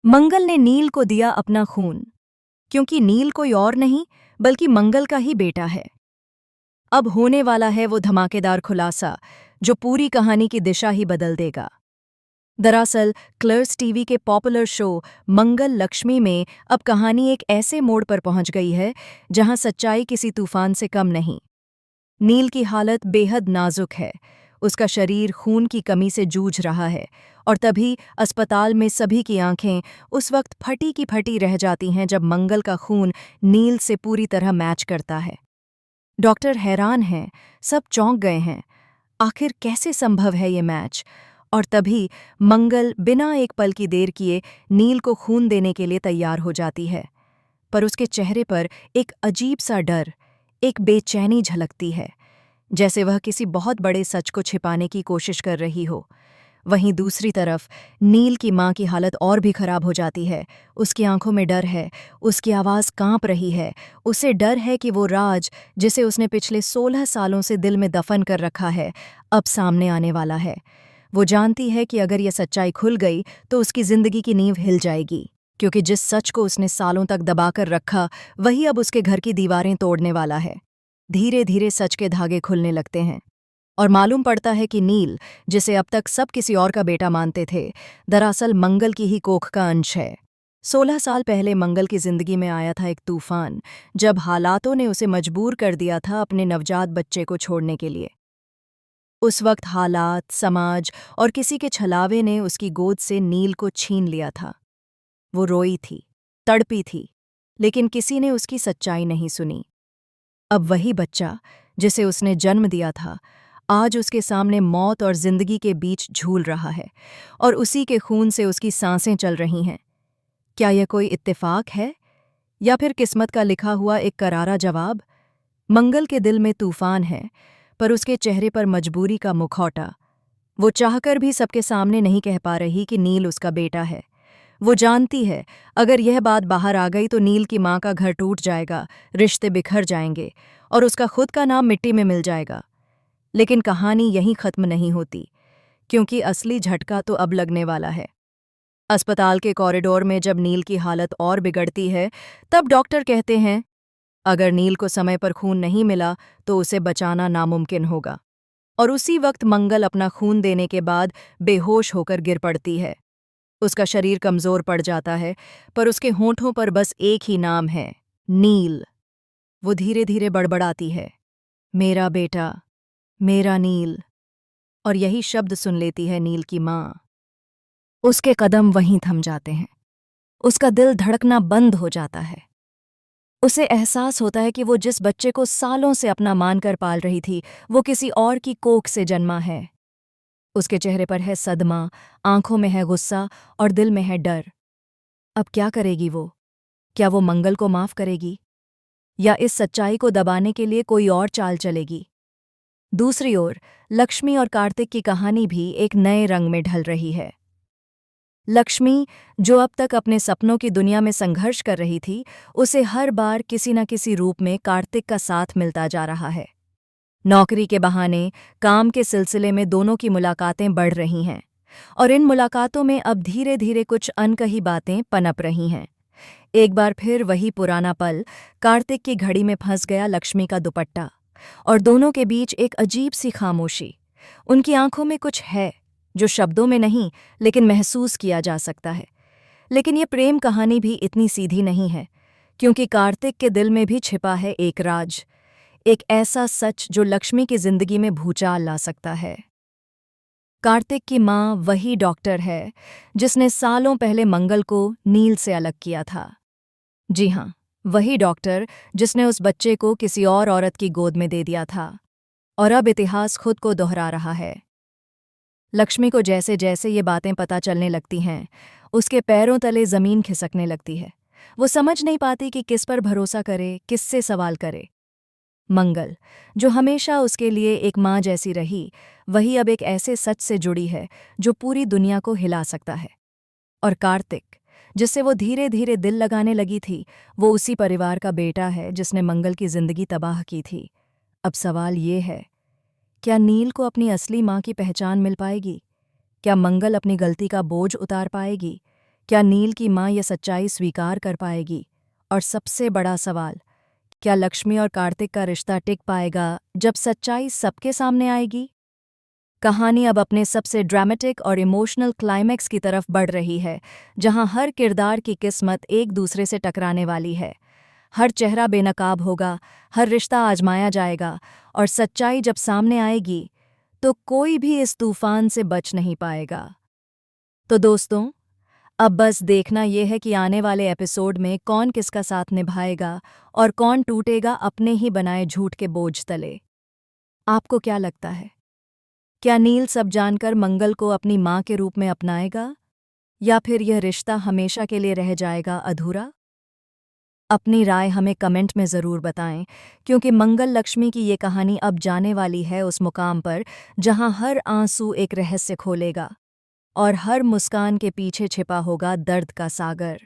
मंगल ने नील को दिया अपना खून, क्योंकि नील कोई और नहीं बल्कि मंगल का ही बेटा है। अब होने वाला है वो धमाकेदार खुलासा जो पूरी कहानी की दिशा ही बदल देगा। दरअसल क्लर्स टीवी के पॉपुलर शो मंगल लक्ष्मी में अब कहानी एक ऐसे मोड़ पर पहुंच गई है जहां सच्चाई किसी तूफान से कम नहीं। नील की हालत बेहद नाजुक है। उसका शरीर खून की कमी से जूझ रहा है और तभी अस्पताल में सभी की आंखें उस वक्त फटी की फटी रह जाती हैं जब मंगल का खून नील से पूरी तरह मैच करता है। डॉक्टर हैरान हैं, सब चौंक गए हैं। आखिर कैसे संभव है ये मैच? और तभी मंगल बिना एक पल की देर किए नील को खून देने के लिए तैयार हो जाती है। पर उसके चेहरे पर एक अजीब सा डर, एक बेचैनी झलकती है, जैसे वह किसी बहुत बड़े सच को छिपाने की कोशिश कर रही हो। वहीं दूसरी तरफ नील की मां की हालत और भी खराब हो जाती है। उसकी आंखों में डर है, उसकी आवाज़ कांप रही है। उसे डर है कि वो राज, जिसे उसने पिछले 16 सालों से दिल में दफन कर रखा है, अब सामने आने वाला है। वो जानती है कि अगर ये सच्चाई खुल गई तो उसकी जिंदगी की नींव हिल जाएगी, क्योंकि जिस सच को उसने सालों तक दबाकर रखा वही अब उसके घर की दीवारें तोड़ने वाला है। धीरे धीरे सच के धागे खुलने लगते हैं और मालूम पड़ता है कि नील, जिसे अब तक सब किसी और का बेटा मानते थे, दरअसल मंगल की ही कोख का अंश है। 16 साल पहले मंगल की जिंदगी में आया था एक तूफान, जब हालातों ने उसे मजबूर कर दिया था अपने नवजात बच्चे को छोड़ने के लिए। उस वक्त हालात, समाज और किसी के छलावे ने उसकी गोद से नील को छीन लिया था। वो रोई थी, तड़पी थी, लेकिन किसी ने उसकी सच्चाई नहीं सुनी। अब वही बच्चा, जिसे उसने जन्म दिया था, आज उसके सामने मौत और जिंदगी के बीच झूल रहा है और उसी के खून से उसकी सांसें चल रही हैं। क्या यह कोई इत्तेफाक है या फिर किस्मत का लिखा हुआ एक करारा जवाब? मंगल के दिल में तूफान है, पर उसके चेहरे पर मजबूरी का मुखौटा। वो चाहकर भी सबके सामने नहीं कह पा रही कि नील उसका बेटा है। वो जानती है, अगर यह बात बाहर आ गई तो नील की माँ का घर टूट जाएगा, रिश्ते बिखर जाएंगे और उसका खुद का नाम मिट्टी में मिल जाएगा। लेकिन कहानी यहीं खत्म नहीं होती, क्योंकि असली झटका तो अब लगने वाला है। अस्पताल के कॉरिडोर में जब नील की हालत और बिगड़ती है, तब डॉक्टर कहते हैं, अगर नील को समय पर खून नहीं मिला तो उसे बचाना नामुमकिन होगा। और उसी वक्त मंगल अपना खून देने के बाद बेहोश होकर गिर पड़ती है। उसका शरीर कमजोर पड़ जाता है, पर उसके होंठों पर बस एक ही नाम है, नील। वो धीरे धीरे बड़बड़ाती है, मेरा बेटा, मेरा नील। और यही शब्द सुन लेती है नील की माँ। उसके कदम वहीं थम जाते हैं, उसका दिल धड़कना बंद हो जाता है। उसे एहसास होता है कि वो जिस बच्चे को सालों से अपना मानकर पाल रही थी, वो किसी और की कोख से जन्मा है। उसके चेहरे पर है सदमा, आंखों में है गुस्सा और दिल में है डर। अब क्या करेगी वो? क्या वो मंगल को माफ करेगी, या इस सच्चाई को दबाने के लिए कोई और चाल चलेगी? दूसरी ओर लक्ष्मी और कार्तिक की कहानी भी एक नए रंग में ढल रही है। लक्ष्मी, जो अब तक अपने सपनों की दुनिया में संघर्ष कर रही थी, उसे हर बार किसी न किसी रूप में कार्तिक का साथ मिलता जा रहा है। नौकरी के बहाने, काम के सिलसिले में दोनों की मुलाकातें बढ़ रही हैं और इन मुलाकातों में अब धीरे धीरे कुछ अनकही बातें पनप रही हैं। एक बार फिर वही पुराना पल, कार्तिक की घड़ी में फंस गया लक्ष्मी का दुपट्टा और दोनों के बीच एक अजीब सी खामोशी। उनकी आंखों में कुछ है जो शब्दों में नहीं लेकिन महसूस किया जा सकता है। लेकिन ये प्रेम कहानी भी इतनी सीधी नहीं है, क्योंकि कार्तिक के दिल में भी छिपा है एक राज, एक ऐसा सच जो लक्ष्मी की जिंदगी में भूचाल ला सकता है। कार्तिक की माँ वही डॉक्टर है जिसने सालों पहले मंगल को नील से अलग किया था। जी हाँ, वही डॉक्टर जिसने उस बच्चे को किसी और औरत की गोद में दे दिया था। और अब इतिहास खुद को दोहरा रहा है। लक्ष्मी को जैसे जैसे ये बातें पता चलने लगती हैं, उसके पैरों तले जमीन खिसकने लगती है। वो समझ नहीं पाती कि किस पर भरोसा करे, किससे सवाल करे। मंगल, जो हमेशा उसके लिए एक माँ जैसी रही, वही अब एक ऐसे सच से जुड़ी है जो पूरी दुनिया को हिला सकता है। और कार्तिक, जिससे वो धीरे धीरे दिल लगाने लगी थी, वो उसी परिवार का बेटा है जिसने मंगल की जिंदगी तबाह की थी। अब सवाल ये है, क्या नील को अपनी असली माँ की पहचान मिल पाएगी? क्या मंगल अपनी गलती का बोझ उतार पाएगी? क्या नील की माँ ये सच्चाई स्वीकार कर पाएगी? और सबसे बड़ा सवाल, क्या लक्ष्मी और कार्तिक का रिश्ता टिक पाएगा जब सच्चाई सबके सामने आएगी? कहानी अब अपने सबसे ड्रामेटिक और इमोशनल क्लाइमैक्स की तरफ बढ़ रही है, जहां हर किरदार की किस्मत एक दूसरे से टकराने वाली है। हर चेहरा बेनकाब होगा, हर रिश्ता आजमाया जाएगा, और सच्चाई जब सामने आएगी तो कोई भी इस तूफान से बच नहीं पाएगा। तो दोस्तों, अब बस देखना यह है कि आने वाले एपिसोड में कौन किसका साथ निभाएगा और कौन टूटेगा अपने ही बनाए झूठ के बोझ तले। आपको क्या लगता है? क्या नील सब जानकर मंगल को अपनी माँ के रूप में अपनाएगा, या फिर यह रिश्ता हमेशा के लिए रह जाएगा अधूरा? अपनी राय हमें कमेंट में ज़रूर बताएं, क्योंकि मंगल लक्ष्मी की ये कहानी अब जाने वाली है उस मुकाम पर जहां हर आंसू एक रहस्य खोलेगा और हर मुस्कान के पीछे छिपा होगा दर्द का सागर।